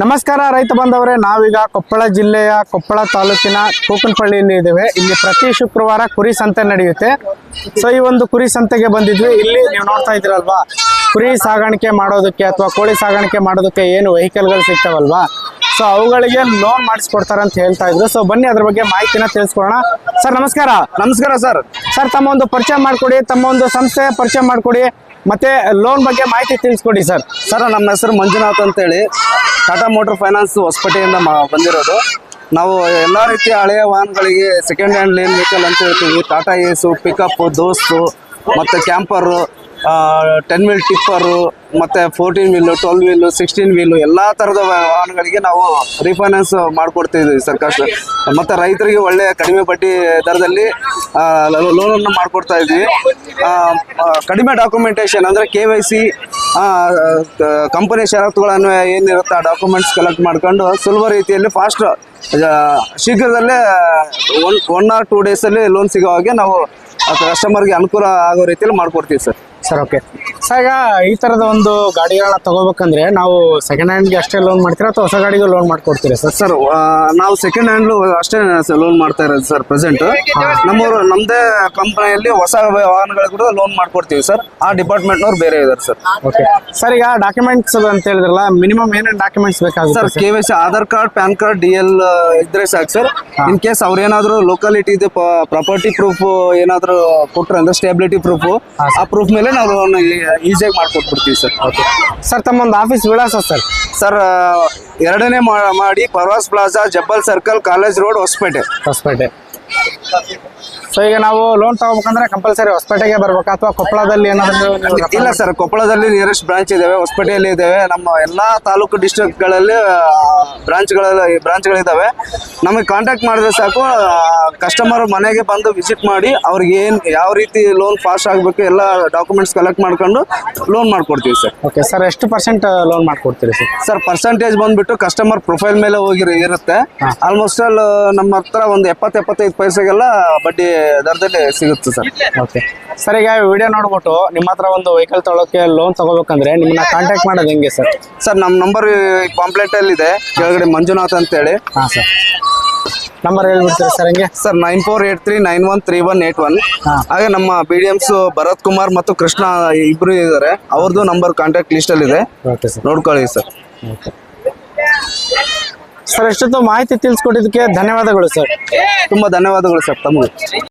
ನಮಸ್ಕಾರ ರೈತ ಬಾಂಧವರೇ, ನಾವೀಗ ಕೊಪ್ಪಳ ಜಿಲ್ಲೆಯ ಕೊಪ್ಪಳ ತಾಲೂಕಿನ ಕೂಕನಪಳ್ಳಿಯಲ್ಲಿ ಇದ್ದೇವೆ. ಇಲ್ಲಿ ಪ್ರತಿ ಶುಕ್ರವಾರ ಕುರಿ ಸಂತೆ ನಡೆಯುತ್ತೆ. ಸೊ ಈ ಒಂದು ಕುರಿ ಸಂತೆಗೆ ಬಂದಿದ್ವಿ. ಇಲ್ಲಿ ನೀವು ನೋಡ್ತಾ ಇದ್ದೀರಲ್ವಾ, ಕುರಿ ಸಾಗಾಣಿಕೆ ಮಾಡೋದಕ್ಕೆ ಅಥವಾ ಕೋಳಿ ಸಾಗಾಣಿಕೆ ಮಾಡೋದಕ್ಕೆ ಏನು ವೆಹಿಕಲ್ಗಳು ಸಿಗ್ತಾವಲ್ವಾ, ಸೊ ಅವುಗಳಿಗೆ ಲೋನ್ ಮಾಡಿಸ್ಕೊಡ್ತಾರೆ ಅಂತ ಹೇಳ್ತಾ ಇದ್ರು. ಸೊ ಬನ್ನಿ ಅದ್ರ ಬಗ್ಗೆ ಮಾಹಿತಿನ ತಿಳಿಸ್ಕೊಳ್ಳೋಣ. ಸರ್ ನಮಸ್ಕಾರ. ನಮಸ್ಕಾರ ಸರ್. ಸರ್ ತಮ್ಮ ಒಂದು ಪರಿಚಯ ಮಾಡಿಕೊಡಿ, ತಮ್ಮ ಒಂದು ಸಂಸ್ಥೆ ಪರಿಚಯ ಮಾಡಿಕೊಡಿ, ಮತ್ತೆ ಲೋನ್ ಬಗ್ಗೆ ಮಾಹಿತಿ ತಿಳಿಸ್ಕೊಡಿ ಸರ್. ನಮ್ಮ ಹೆಸರು ಮಂಜುನಾಥ್ ಅಂತೇಳಿ ಟಾಟಾ ಮೋಟರ್ ಫೈನಾನ್ಸ್ ಹೊಸಪೇಟೆಯಿಂದ ಬಂದಿರೋದು. ನಾವು ಎಲ್ಲ ರೀತಿಯ ಹಳೆಯ ವಾಹನಗಳಿಗೆ ಸೆಕೆಂಡ್ ಹ್ಯಾಂಡ್ ಲೇನ್ ವೆಹಿಕಲ್ ಅಂತ ಹೇಳ್ತೀವಿ. ಟಾಟಾ ಏಸು, ಪಿಕಪ್, ದೋಸ್ತು, ಮತ್ತು ಕ್ಯಾಂಪರು, 10 ವೀಲ್ ಟಿಪ್ಪರು, ಮತ್ತು 14 ವೀಲು, 12 ವೀಲು, 16 ವೀಲು ಎಲ್ಲ ಥರದ ವಾಹನಗಳಿಗೆ ನಾವು ರೀಫೈನಾನ್ಸ್ ಮಾಡಿಕೊಡ್ತಿದ್ದೀವಿ ಸರ್. ಮತ್ತು ರೈತರಿಗೆ ಒಳ್ಳೆಯ ಕಡಿಮೆ ಬಡ್ಡಿ ದರದಲ್ಲಿ ಲೋನನ್ನು ಮಾಡಿಕೊಡ್ತಾ ಇದ್ವಿ. ಕಡಿಮೆ ಡಾಕ್ಯುಮೆಂಟೇಷನ್ ಅಂದರೆ KYC, ಕಂಪನಿ ಷರತ್ತುಗಳನ್ನು ಏನಿರುತ್ತೆ ಆ ಡಾಕ್ಯುಮೆಂಟ್ಸ್ ಕಲೆಕ್ಟ್ ಮಾಡ್ಕೊಂಡು ಸುಲಭ ರೀತಿಯಲ್ಲಿ ಫಾಸ್ಟ್ ಶೀಘ್ರದಲ್ಲೇ 1 or 2 ಡೇಸಲ್ಲಿ ಲೋನ್ ಸಿಗೋ ಹಾಗೆ ನಾವು ಕಸ್ಟಮರ್ಗೆ ಅನುಕೂಲ ಆಗೋ ರೀತಿಯಲ್ಲಿ ಮಾಡ್ಕೊಡ್ತೀವಿ ಸರ್. ಓಕೆ ಸರ್, ಈಗ ಈ ಥರದ ಒಂದು ಗಾಡಿಗಳನ್ನ ತಗೋಬೇಕಂದ್ರೆ ನಾವು ಸೆಕೆಂಡ್ ಹ್ಯಾಂಡ್ಗೆ ಅಷ್ಟೇ ಲೋನ್ ಮಾಡ್ತೀರಾ ಅಥವಾ ಹೊಸ ಗಾಡಿಗೂ ಲೋನ್ ಮಾಡ್ಕೊಡ್ತೀರಾ ಸರ್? ಸರ್ ನಾವು ಸೆಕೆಂಡ್ ಹ್ಯಾಂಡ್ಲು ಅಷ್ಟೇ ಲೋನ್ ಮಾಡ್ತಾ ಇರೋದು ಸರ್. ಪ್ರೆಸೆಂಟ್ ನಮ್ಮದೇ ಕಂಪನಿಯಲ್ಲಿ ಹೊಸ ವಾಹನಗಳು ಕೂಡ ಲೋನ್ ಮಾಡ್ಕೊಡ್ತೀವಿ ಸರ್. ಆ ಡಿಪಾರ್ಟ್ಮೆಂಟ್ನವ್ರು ಬೇರೆ ಇದ್ದಾರೆ ಸರ್. ಓಕೆ ಸರ್, ಈಗ ಡಾಕ್ಯುಮೆಂಟ್ಸ್ ಅಂತ ಹೇಳಿದ್ರಲ್ಲ, ಮಿನಿಮಮ್ ಏನೇನು ಡಾಕ್ಯುಮೆಂಟ್ಸ್ ಬೇಕಾಗುತ್ತೆ sir? KYC, Aadhaar card, PAN card, DL ಇದ್ರೆ ಸಾಕು ಸರ್. ಇನ್ ಕೇಸ್ ಅವ್ರೇನಾದ್ರು ಲೋಕಾಲಿಟಿ ಪ್ರಾಪರ್ಟಿ ಪ್ರೂಫ್ ಏನಾದ್ರು ಕೊಟ್ರೆ ಅಂದ್ರೆ ಸ್ಟೇಬಿಲಿಟಿ ಪ್ರೂಫ್, ಆ ಪ್ರೂಫ್ ಮೇಲೆ ನಾವು ಲೋನ್ ಈಸಿಯಾಗಿ ಮಾಡ್ಕೊಟ್ಬಿಡ್ತೀವಿ ಸರ್. ಓಕೆ ಸರ್, ತಮ್ಮೊಂದು ಆಫೀಸ್ ವಿಳಾಸ ಸರ್? ಸರ್ 2ನೇ ಮಾಡಿ Parvaz plaza, Jabbal circle, college road, Hosapete. So ಈಗ ನಾವು ಲೋನ್ ತಗೋಬೇಕಂದ್ರೆ ಕಂಪಲ್ಸರಿ ಹೊಸಪೇಟೆಗೆ ಬರ್ಬೇಕಾ ಅಥವಾ ಕೊಪ್ಪಳದಲ್ಲಿ ಏನಾದ್ರು? ಇಲ್ಲ ಸರ್, ಕೊಪ್ಪಳದಲ್ಲಿ ನಿಯರೆಸ್ಟ್ ಬ್ರಾಂಚ್ ಇದಾವೆ, ಹೊಸಪೇಟೆಯಲ್ಲಿ ಇದಾವೆ, ನಮ್ಮ ಎಲ್ಲಾ ತಾಲೂಕು ಡಿಸ್ಟ್ರಿಕ್ಟ್ಗಳಲ್ಲಿ ಬ್ರಾಂಚ್ಗಳಿದ್ದಾವೆ. ನಮಗೆ ಕಾಂಟ್ಯಾಕ್ಟ್ ಮಾಡಿದ್ರೆ ಸಾಕು, ಕಸ್ಟಮರ್ ಮನೆಗೆ ಬಂದು ವಿಸಿಟ್ ಮಾಡಿ ಅವ್ರಿಗೆ ಯಾವ ರೀತಿ ಲೋನ್ ಪಾಸ್ ಆಗಬೇಕು ಎಲ್ಲ ಡಾಕ್ಯುಮೆಂಟ್ಸ್ ಕಲೆಕ್ಟ್ ಮಾಡ್ಕೊಂಡು ಲೋನ್ ಮಾಡ್ಕೊಡ್ತೀವಿ ಸರ್. ಓಕೆ ಸರ್, ಎಷ್ಟು % ಲೋನ್ ಮಾಡ್ಕೊಡ್ತೀರಿ ಸರ್? ಸರ್ ಪರ್ಸೆಂಟೇಜ್ ಬಂದ್ಬಿಟ್ಟು ಕಸ್ಟಮರ್ ಪ್ರೊಫೈಲ್ ಮೇಲೆ ಇರುತ್ತೆ. ಆಲ್ಮೋಸ್ಟ್ ಆಲ್ ನಮ್ಮ ಹತ್ರ ಒಂದು 70-75 ಪೈಸೆಗೆಲ್ಲ ಬಡ್ಡಿ ದರದಲ್ಲಿ ಸಿಗುತ್ತೆ ಸರ್. ಓಕೆ ಸರ್, ಈಗ ವಿಡಿಯೋ ನೋಡ್ಬಿಟ್ಟು ನಿಮ್ಮ ಹತ್ರ ಒಂದು ವೆಹಿಕಲ್ ತಗೊಳ್ಳೋಕೆ ಲೋನ್ ತಗೋಬೇಕಂದ್ರೆ ನಿಮ್ಮನ್ನ ಕಾಂಟ್ಯಾಕ್ಟ್ ಮಾಡೋದು ಹೆಂಗೆ ಸರ್? ಸರ್ ನಮ್ಮ ನಂಬರ್ ಪಾಂಪ್ಲೆಟ್ ಅಲ್ಲಿ ಇದೆ ಕೆಳಗಡೆ, ಮಂಜುನಾಥ್ ಅಂತೇಳಿ. ಹಾಂ ಸರ್, ನಂಬರ್ ಹೇಳ್ಬಿಡ್ತೀರಾ ಸರ್? ಹಂಗೆ ಸರ್ 9483913181. ಹಾಗೆ ನಮ್ಮ BDMs ಭರತ್ ಕುಮಾರ್ ಮತ್ತು ಕೃಷ್ಣ ಇಬ್ರು ಇದ್ದಾರೆ, ಅವ್ರದ್ದು ನಂಬರ್ ಕಾಂಟ್ಯಾಕ್ಟ್ ಲಿಸ್ಟ್ ಅಲ್ಲಿ ಇದೆ. ಓಕೆ ಸರ್, ನೋಡ್ಕೊಳ್ಳಿ ಸರ್. ಸರ್ ಎಷ್ಟೊತ್ತು ಮಾಹಿತಿ ತಿಳಿಸ್ಕೊಟ್ಟಿದ್ದಕ್ಕೆ ಧನ್ಯವಾದಗಳು ಸರ್. ತುಂಬಾ ಧನ್ಯವಾದಗಳು ಸರ್ ತಮಗೆ.